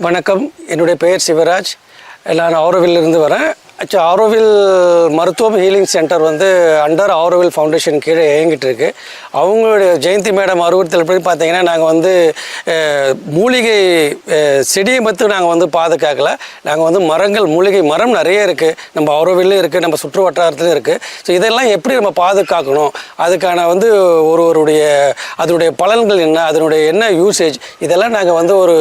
வணக்கம், என்னுடைய பெயர் சிவராஜ். நான் ஆரோவிலிருந்து வரேன். ஆரோவில் மருத்துவம் ஹீலிங் சென்டர் வந்து அண்டர் ஆரோவில் ஃபவுண்டேஷன் கீழே இயங்கிட்டு இருக்கு. அவங்களுடைய ஜெயந்தி மேடம் அறுவத்தில் போய் பார்த்தீங்கன்னா நாங்கள் வந்து மூலிகை செடியை மட்டும் நாங்கள் வந்து பாதுகாக்கலை. நாங்கள் வந்து மரங்கள், மூலிகை மரம் நிறைய இருக்குது, நம்ம ஆரோவில்லையும் இருக்குது, நம்ம சுற்று வட்டாரத்துலையும் இருக்குது. ஸோ இதெல்லாம் எப்படி நம்ம பாதுகாக்கணும், அதுக்கான வந்து அதனுடைய பலன்கள் என்ன, அதனுடைய என்ன யூசேஜ், இதெல்லாம் நாங்கள் வந்து ஒரு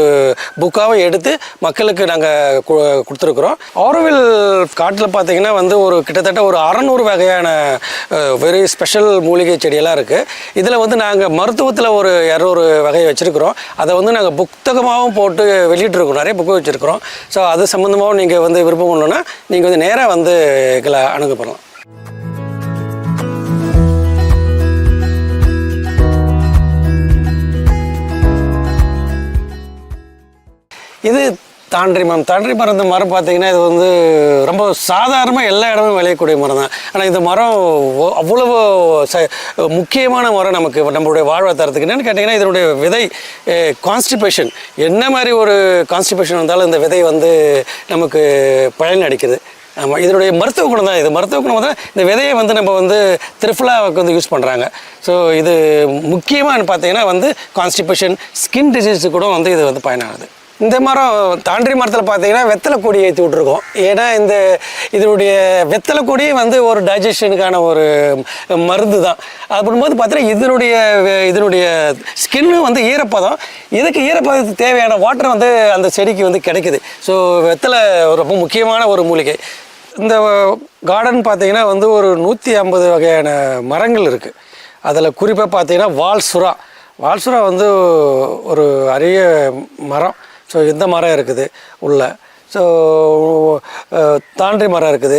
புக்காகவும் எடுத்து மக்களுக்கு நாங்கள் கொடுத்துருக்குறோம். ஆரோவில் காட்டில் பார்த்தீங்கன்னா வந்து கிட்டத்தட்ட ஒரு 600 வகையான வெரி ஸ்பெஷல் மூலிகை செடியெல்லாம் இருக்குது. இதில் வந்து நாங்கள் மருத்துவத்தில் ஒரு 200 வகையை வச்சுருக்கிறோம். அதை வந்து நாங்கள் புத்தகமாகவும் போட்டு வெளியிட்ருக்கோம், நிறைய புக்கு வச்சுருக்கிறோம். ஸோ அது சம்மந்தமாகவும் நீங்கள் வந்து விருப்பம் பண்ணணுன்னா நீங்கள் வந்து நேராக வந்து எங்களை அணுகப்படலாம். இது தாண்டி மரம். இந்த மரம் பார்த்தீங்கன்னா இது வந்து ரொம்ப சாதாரணமாக எல்லா இடமும் விளையக்கூடிய மரம் தான். ஆனால் இந்த மரம் அவ்வளவு முக்கியமான மரம் நமக்கு, நம்மளுடைய வாழ்வாதாரத்துக்கு. என்னென்னு கேட்டிங்கன்னா இதனுடைய விதை கான்ஸ்டிபேஷன், என்ன மாதிரி ஒரு கான்ஸ்டிபேஷன் வந்தாலும் இந்த விதை வந்து நமக்கு பயன் அளிக்குது. ஆமாம், இதனுடைய மருத்துவ குணம் தான் இது. மருத்துவ குணம் தான் இந்த விதையை வந்து நம்ம வந்து திரிஃபுலாவுக்கு வந்து யூஸ் பண்ணுறாங்க. ஸோ இது முக்கியமாக பார்த்தீங்கன்னா வந்து கான்ஸ்டிபேஷன், ஸ்கின் டிசீஸு கூட வந்து இது வந்து பயனாகுது. இந்த மரம் தாண்டி மரத்தில் பார்த்தீங்கன்னா வெத்தலை கொடி ஏற்றி விட்ருக்கோம். ஏன்னா இதனுடைய வெத்தலை கொடி வந்து ஒரு டைஜஷனுக்கான ஒரு மருந்து தான். அப்படின்போது பார்த்தீங்கன்னா இதனுடைய ஸ்கின்னு வந்து ஈரப்பதம், இதுக்கு ஈரப்பதத்துக்கு தேவையான வாட்டர் வந்து அந்த செடிக்கு வந்து கிடைக்குது. ஸோ வெத்தலை ரொம்ப முக்கியமான ஒரு மூலிகை. இந்த கார்டன் பார்த்தீங்கன்னா வந்து ஒரு 150 வகையான மரங்கள் இருக்குது. அதில் குறிப்பாக பார்த்தீங்கன்னா வால்சுரா வந்து ஒரு அரிய மரம். ஸோ இந்த மரம் இருக்குது உள்ள. ஸோ தாண்டி மரம் இருக்குது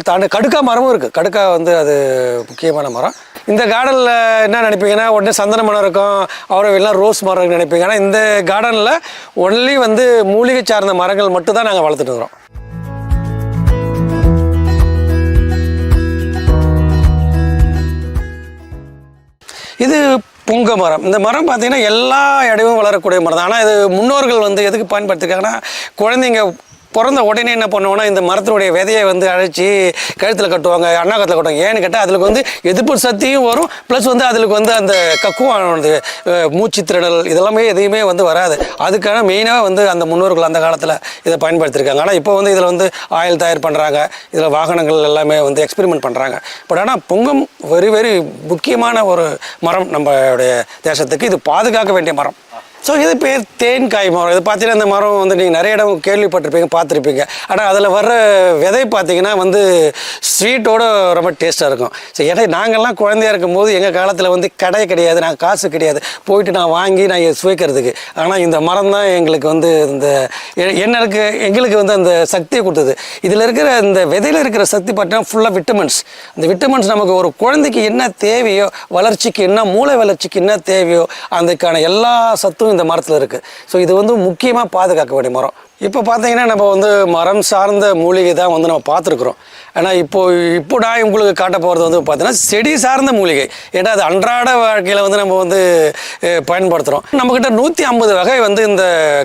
தாண்டி கடுக்கா மரமும் இருக்குது. கடுக்கா வந்து அது முக்கியமான மரம். இந்த கார்டனில் என்ன நினைப்பீங்கன்னா உடனே சந்தன மரம் இருக்கும், அவரெல்லாம் ரோஸ் மரம் நினைப்பீங்க. ஆனால் இந்த கார்டனில் ஒன்லி வந்து மூலிகை சார்ந்த மரங்கள் மட்டும் தான் நாங்கள் வளர்த்துட்டு வரோம். இது புங்க மரம். இந்த மரம் பார்த்திங்கன்னா எல்லா இடமும் வளரக்கூடிய மரம் தான். ஆனால் இது முன்னோர்கள் வந்து எதுக்கு பயன்படுத்திருக்காங்கன்னா, குழந்தைங்க பிறந்த உடனே என்ன பண்ணுவோன்னா இந்த மரத்தினுடைய விதையை வந்து அழைச்சி கழுத்தில் கட்டுவாங்க, அண்ணாக்கத்தில் கட்டுவாங்க. ஏன்னு கேட்டால் அதுக்கு வந்து எதிர்ப்பு சக்தியும் வரும், ப்ளஸ் வந்து அதுக்கு வந்து அந்த கக்குவானது, மூச்சு திரடல் இதெல்லாமே எதையுமே வந்து வராது. அதுக்கான மெயினாக வந்து அந்த முன்னோர்கள் அந்த காலத்தில் இதை பயன்படுத்தியிருக்காங்க. ஆனால் இப்போ வந்து இதில் வந்து ஆயில் தயார் பண்ணுறாங்க, இதில் வாகனங்கள் எல்லாமே வந்து எக்ஸ்பெரிமெண்ட் பண்ணுறாங்க. பட் ஆனால் புங்கம் வெரி வெரி முக்கியமான ஒரு மரம் நம்மளுடைய தேசத்துக்கு. இது பாதுகாக்க வேண்டிய மரம். ஸோ இது பேர் தேன்காய் மரம். இது பார்த்தீங்கன்னா இந்த மரம் வந்து நீங்கள் நிறைய இடம் கேள்விப்பட்டிருப்பீங்க, பார்த்துருப்பீங்க. ஆனால் அதில் வர்ற விதை பார்த்தீங்கன்னா வந்து ஸ்வீட்டோடு ரொம்ப டேஸ்ட்டாக இருக்கும். ஸோ ஏன்னா நாங்கள்லாம் குழந்தையாக இருக்கும்போது எங்கள் காலத்தில் வந்து கடை கிடையாது, நாங்கள் காசு கிடையாது போயிட்டு நான் வாங்கி நான் சுவைக்கிறதுக்கு. ஆனால் இந்த மரம் தான் எங்களுக்கு வந்து எங்களுக்கு வந்து அந்த சக்தியை கொடுத்தது. இதில் இருக்கிற இந்த விதையில் இருக்கிற சக்தி பார்த்தீங்கன்னா ஃபுல்லாக விட்டமின்ஸ். அந்த விட்டமின்ஸ் நமக்கு ஒரு குழந்தைக்கு என்ன தேவையோ, வளர்ச்சிக்கு என்ன, மூளை வளர்ச்சிக்கு என்ன தேவையோ அதுக்கான எல்லா சத்தும் இந்த மரத்தில் இருக்குது. ஸோ இது வந்து முக்கியமாக பாதுகாக்க வேண்டிய மரம். இப்போ பார்த்தீங்கன்னா நம்ம வந்து மரம் சார்ந்த மூலிகை தான் வந்து நம்ம பார்த்துருக்குறோம். ஆனால் இப்போ நான் உங்களுக்கு காட்ட போகிறது வந்து பார்த்தீங்கன்னா செடி சார்ந்த மூலிகை. ஏன்னா அது அன்றாட வாழ்க்கையில் வந்து நம்ம வந்து பயன்படுத்துகிறோம். நம்மக்கிட்ட 150 வகை வந்து இந்த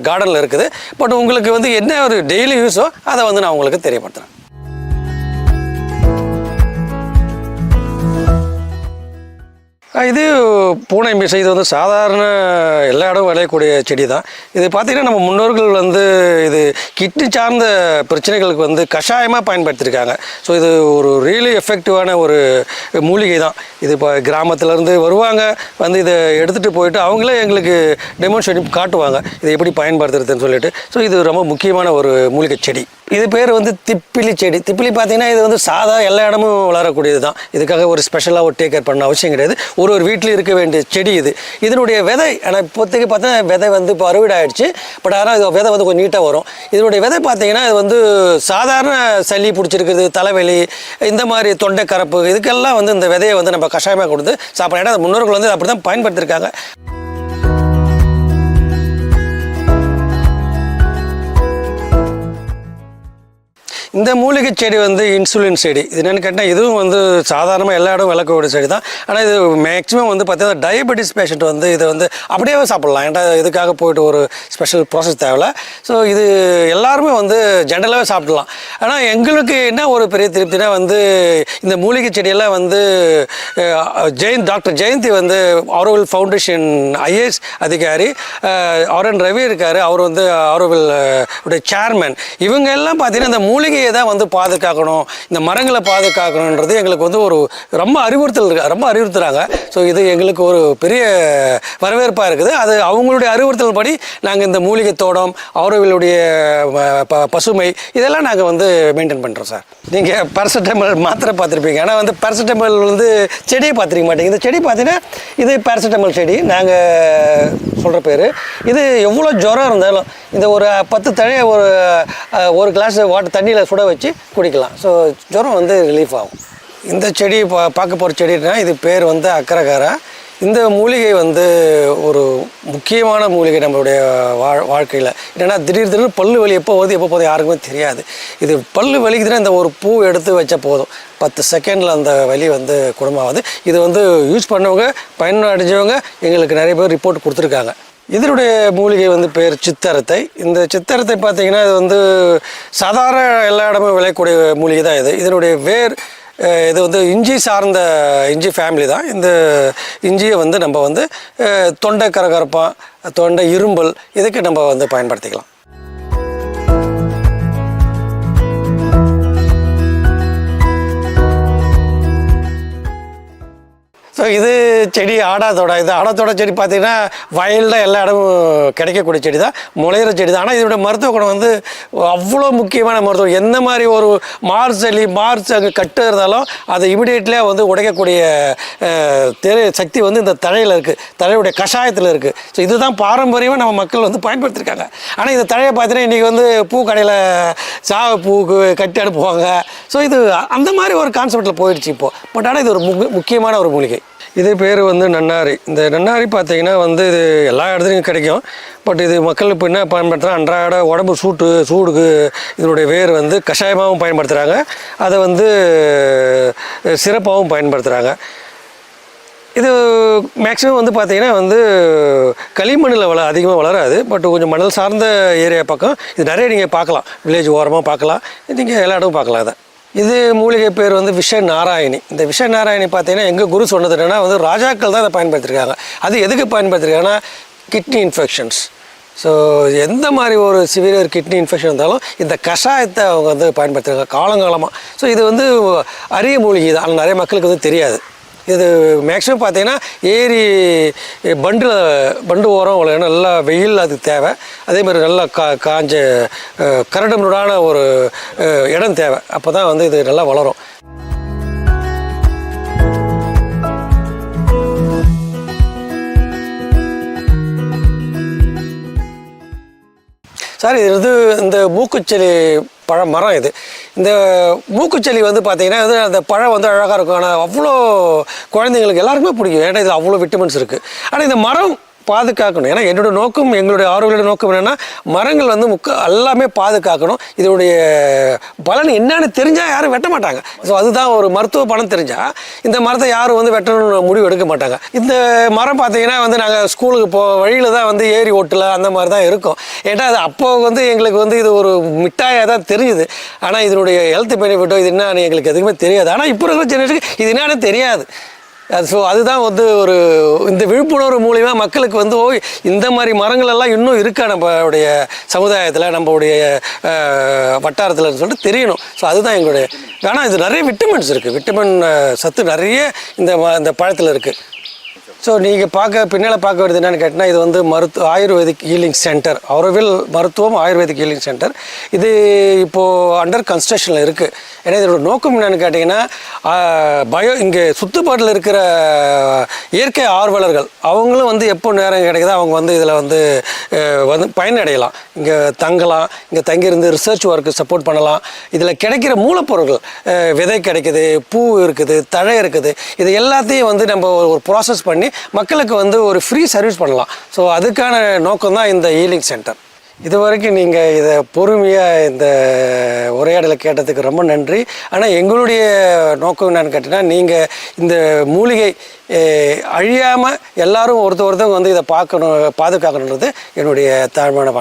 கார்டனில் இருக்குது. பட் உங்களுக்கு வந்து என்ன ஒரு டெய்லி யூஸோ அதை வந்து நான் உங்களுக்கு தெரியப்படுத்துகிறேன். இது பூனை மீசை. இது வந்து சாதாரண எல்லா இடம் விளையக்கூடிய செடி தான். இது பார்த்திங்கன்னா நம்ம முன்னோர்கள் வந்து இது கிட்னி சார்ந்த பிரச்சனைகளுக்கு வந்து கஷாயமாக பயன்படுத்தியிருக்காங்க. ஸோ இது ஒரு ரியலி எஃபெக்டிவான ஒரு மூலிகை தான். இது இப்போ கிராமத்துலேருந்து வருவாங்க, வந்து இதை எடுத்துகிட்டு போயிட்டு அவங்களே எங்களுக்கு டெமான்ஸ்ட்ரேட் காட்டுவாங்க இதை எப்படி பயன்படுத்துறதுன்னு சொல்லிட்டு. ஸோ இது ரொம்ப முக்கியமான ஒரு மூலிகை செடி. இது பேர் வந்து திப்பிலி செடி. திப்பிலி பார்த்தீங்கன்னா இது வந்து சாதா எல்லா இடமும் வளரக்கூடியது தான். இதுக்காக ஒரு ஸ்பெஷலாக ஒரு டேக் கேர் பண்ண அவசியம் கிடையாது. ஒரு வீட்டில் இருக்க வேண்டிய செடி இது. இதனுடைய விதை, ஆனால் இப்போதைக்கு பார்த்தா விதை வந்து இப்போ அறுவடை ஆகிடுச்சு. பட் ஆனால் இது விதை வந்து கொஞ்சம் நீட்டாக வரும். இதனுடைய விதை பார்த்தீங்கன்னா இது வந்து சாதாரண சளி பிடிச்சிருக்கிறது, தலைவலி, இந்த மாதிரி தொண்டை கரப்பு, இதுக்கெல்லாம் வந்து இந்த விதையை வந்து நம்ம கஷாயமாக கொடுத்து சாப்பிட்றோம். ஏன்னா முன்னோர்கள் வந்து அப்படி தான் பயன்படுத்தியிருக்காங்க. இந்த மூலிகை செடி வந்து இன்சுலின் செடி. இது என்னென்னு கேட்டால் இதுவும் வந்து சாதாரணமாக எல்லா இடம் விளக்கக்கூடிய செடி தான். ஆனால் இது மேக்ஸிமம் வந்து பார்த்தீங்கன்னா டயபெட்டிஸ் பேஷண்ட் வந்து இதை வந்து அப்படியே சாப்பிட்லாம். ஏன்டா இதுக்காக போய்ட்டு ஒரு ஸ்பெஷல் ப்ராசஸ் தேவையில்ல. ஸோ இது எல்லாருமே வந்து ஜென்ரலாகவே சாப்பிடலாம். ஆனால் எங்களுக்கு என்ன ஒரு பெரிய திருப்தினா வந்து இந்த மூலிகை செடியெல்லாம் வந்து டாக்டர் ஜெயந்தி வந்து ஆரோவில் ஃபவுண்டேஷன் ஐஏஎஸ் அதிகாரி, ஆர்என் ரவி இருக்கார், அவர் வந்து ஆரோவில் உடைய சேர்மன். இவங்க எல்லாம் பார்த்தீங்கன்னா இந்த மூலிகையை தான் வந்து பாதுகாக்கணும், இந்த மரங்களை பாதுகாக்கணுன்றது எங்களுக்கு வந்து ஒரு ரொம்ப அறிவுறுத்துறாங்க. ஸோ இது எங்களுக்கு ஒரு பெரிய வரவேற்பாக இருக்குது. அது அவங்களுடைய அறிவுறுத்தல் படி நாங்கள் இந்த மூலிகை தோட்டம், ஆரோவிலுடைய பசுமை இதெல்லாம் நாங்கள் வந்து மெயின்டைன் பண்ணுறோம் சார். நீங்கள் பேராசிட்டமல் மாத்திரை பார்த்துருப்பீங்க, ஆனால் வந்து பேராசிட்டமல் வந்து செடியை பார்த்துருக்க மாட்டீங்க. இந்த செடி பார்த்தீங்கன்னா இது பேராசிட்டமல் செடி. நாங்கள் சொல்கிற பேர் இது. எவ்வளோ ஜுரம் இருந்தாலும் இந்த ஒரு 10 தழையை ஒரு கிளாஸ் வாட்டர் தண்ணியில் சுட வச்சு குடிக்கலாம். ஸோ ஜுரம் வந்து ரிலீஃப் ஆகும். இந்த செடி பார்க்க போகிற செடினா இது பேர் வந்து அக்கரகாரா. இந்த மூலிகை வந்து ஒரு முக்கியமான மூலிகை நம்மளுடைய வாழ்க்கையில். என்னென்னா திடீர்னு பல்லு வலி எப்போ போகுது யாருக்குமே தெரியாது. இது பல்லு வலிக்குதுன்னா இந்த ஒரு பூ எடுத்து வச்சா போதும், 10 செகண்டில் அந்த வலி வந்து குணமாகுது. இது வந்து யூஸ் பண்ணவங்க, பயனடைஞ்சவங்க எங்களுக்கு நிறைய பேர் ரிப்போர்ட் கொடுத்துருக்காங்க. இதனுடைய மூலிகை வந்து பேர் சித்தரத்தை. இந்த சித்தரத்தை பார்த்திங்கன்னா இது வந்து சாதாரண எல்லா இடமும் விளையக்கூடிய மூலிகை தான் இது. இதனுடைய வேர் இது வந்து இஞ்சி சார்ந்த இஞ்சி ஃபேமிலி தான். இந்த இஞ்சியை வந்து நம்ம வந்து தொண்டை கரகரப்பான், தொண்டை இரும்பல் இதுக்கு நம்ம வந்து பயன்படுத்திக்கலாம். ஸோ இது செடி ஆடாதோட. இது ஆடாதோட செடி பார்த்திங்கன்னா வயலில் எல்லா இடமும் கிடைக்கக்கூடிய செடி தான், முளையிற செடி தான். ஆனால் இதோடைய மருத்துவ குணம் வந்து அவ்வளோ முக்கியமான மருத்துவம். எந்த மாதிரி ஒரு மார்ச் அங்கே கட்டு இருந்தாலும் அதை இமிடியேட்லியாக வந்து உடைக்கக்கூடிய சக்தி வந்து இந்த தழையில் இருக்குது, தழையுடைய கஷாயத்தில் இருக்குது. ஸோ இதுதான் பாரம்பரியமாக நம்ம மக்கள் வந்து பயன்படுத்தியிருக்காங்க. ஆனால் இந்த தழையை பார்த்தீங்கன்னா இன்றைக்கி வந்து பூக்கடையில் பூக்கு கட்டி அனுப்புவாங்க. ஸோ இது அந்த மாதிரி ஒரு கான்செப்டில் போயிடுச்சு இப்போது. பட் ஆனால் இது ஒரு முக்கியமான ஒரு மூலிகை. இது பேர் வந்து நன்னாரி. இந்த நன்னாரி பார்த்திங்கன்னா வந்து இது எல்லா இடத்துலையும் கிடைக்கும். பட் இது மக்கள் இப்போ என்ன பயன்படுத்துகிறாங்க, அன்றாட உடம்பு சூடுக்கு இதனுடைய வேர் வந்து கஷாயமாகவும் பயன்படுத்துகிறாங்க, அதை வந்து சிறப்பாகவும் பயன்படுத்துகிறாங்க. இது மேக்ஸிமம் வந்து பார்த்திங்கன்னா வந்து களிமண்ணில் அதிகமாக வளராது. பட் கொஞ்சம் மணல் சார்ந்த ஏரியா பக்கம் இது நிறைய நீங்கள் பார்க்கலாம். வில்லேஜ் ஓரமாக பார்க்கலாம், நீங்கள் எல்லா இடமும் பார்க்கலாம். அதை இது மூலிகை பேர் வந்து விஷ நாராயணி. இந்த விஷ நாராயணி பார்த்தீங்கன்னா எங்கள் குரு சொன்னது என்னென்னா வந்து ராஜாக்கள் தான் அதை பயன்படுத்திருக்காங்க. அது எதுக்கு பயன்படுத்திருக்காங்கன்னா கிட்னி இன்ஃபெக்ஷன்ஸ். ஸோ எந்த மாதிரி ஒரு சிவியர் கிட்னி இன்ஃபெக்ஷன் இருந்தாலும் இந்த கஷாயத்தை அவங்க வந்து பயன்படுத்துகிறாங்க காலங்காலமாக. ஸோ இது வந்து அரிய மூலிகை தான், ஆனால் நிறைய மக்களுக்கு வந்து தெரியாது. இது மேக்ஸிமம் பார்த்திங்கன்னா ஏரி பண்டு ஓரம் நல்லா வெயில் அதுக்கு தேவை. அதே மாதிரி நல்லா காஞ்ச கரடுமுரடான ஒரு இடம் தேவை. அப்போ தான் வந்து இது நல்லா வளரும். சார் இது வந்து இந்த மூக்குச்செடி மரம். இந்த மூக்குச்செடி வந்து பார்த்திங்கன்னா வந்து அந்த பழம் வந்து அழகாக இருக்கும். ஆனால் அவ்வளோ குழந்தைங்களுக்கு எல்லாருக்குமே பிடிக்கும். ஏன்னா இதில் அவ்வளோ விட்டமின்ஸ் இருக்குது. ஆனால் இந்த மரம் பாதுகாக்கணும். ஏன்னா என்னோடய நோக்கம், எங்களுடைய ஆரோக்கியோட நோக்கம் என்னென்னா மரங்கள் வந்து எல்லாமே பாதுகாக்கணும். இதனுடைய பலன் என்னன்னு தெரிஞ்சால் யாரும் வெட்ட மாட்டாங்க. ஸோ அதுதான் ஒரு மருத்துவ பலன் தெரிஞ்சால் இந்த மரத்தை யாரும் வந்து வெட்டணும்னு முடிவு எடுக்க மாட்டாங்க. இந்த மரம் பார்த்திங்கன்னா வந்து நாங்கள் ஸ்கூலுக்கு வழியில் தான் வந்து ஏரி ஓட்டில் அந்த மாதிரி தான் இருக்கும். ஏன்னா அது அப்போது வந்து எங்களுக்கு வந்து இது ஒரு மிட்டாயாக தான் தெரிஞ்சுது. ஆனால் இதனுடைய ஹெல்த் பெனிஃபிட்டோ இது என்னன்னு எங்களுக்கு எதுவுமே தெரியாது. ஆனால் இப்போ இருக்கிற ஜெனரேஷனுக்கு இது என்னன்னு தெரியாது. ஸோ அதுதான் வந்து ஒரு இந்த விழிப்புணர்வு மூலிமா மக்களுக்கு வந்து இந்த மாதிரி மரங்கள் எல்லாம் இன்னும் இருக்கா நம்மளுடைய சமுதாயத்தில், நம்மளுடைய வட்டாரத்தில் சொல்லிட்டு தெரியணும். ஸோ அதுதான் எங்களுடைய. ஆனால் இது நிறைய விட்டமின்ஸ் இருக்குது, விட்டமின் சத்து நிறைய இந்த பழத்தில் இருக்குது. ஸோ நீங்கள் பின்னால் பார்க்க வேண்டியது என்னென்னு கேட்டிங்கன்னா இது வந்து ஆயுர்வேதிக் ஹீலிங் சென்டர், ஆரோவில் மருத்துவம் ஆயுர்வேதிக் ஹீலிங் சென்டர். இது இப்போது அண்டர் கன்ஸ்ட்ரக்ஷனில் இருக்குது. ஏன்னா இதோட நோக்கம் என்னென்னு கேட்டிங்கன்னா இங்கே சுற்றுப்பாட்டில் இருக்கிற இயற்கை ஆர்வலர்கள் அவங்களும் வந்து எப்போ நேரம் கிடைக்குதோ அவங்க வந்து இதில் வந்து பயனடையலாம். இங்கே தங்கலாம், இங்கே தங்கியிருந்து ரிசர்ச் ஒர்க்கு சப்போர்ட் பண்ணலாம். இதில் கிடைக்கிற மூலப்பொருட்கள் விதை கிடைக்குது, பூ இருக்குது, தழை இருக்குது. இது எல்லாத்தையும் வந்து நம்ம ஒரு ப்ராசஸ் பண்ணி மக்களுக்கு வந்து ஒரு ஃப்ரீ சர்வீஸ் பண்ணலாம். ஸோ அதுக்கான நோக்கம் தான் இந்த ஹீலிங் சென்டர். இது வரைக்கும் நீங்கள் இதை பொறுமையாக இந்த உரையாடல் உரையாடலை கேட்டதுக்கு ரொம்ப நன்றி. ஆனால் எங்களுடைய நோக்கம் என்னன்னு கேட்டிங்கன்னா, நீங்கள் இந்த மூலிகை அழியாமல் எல்லாரும் ஒருத்தவங்க வந்து இதை பார்க்கணும், பாதுகாக்கணுன்றது என்னுடைய தாழ்மையான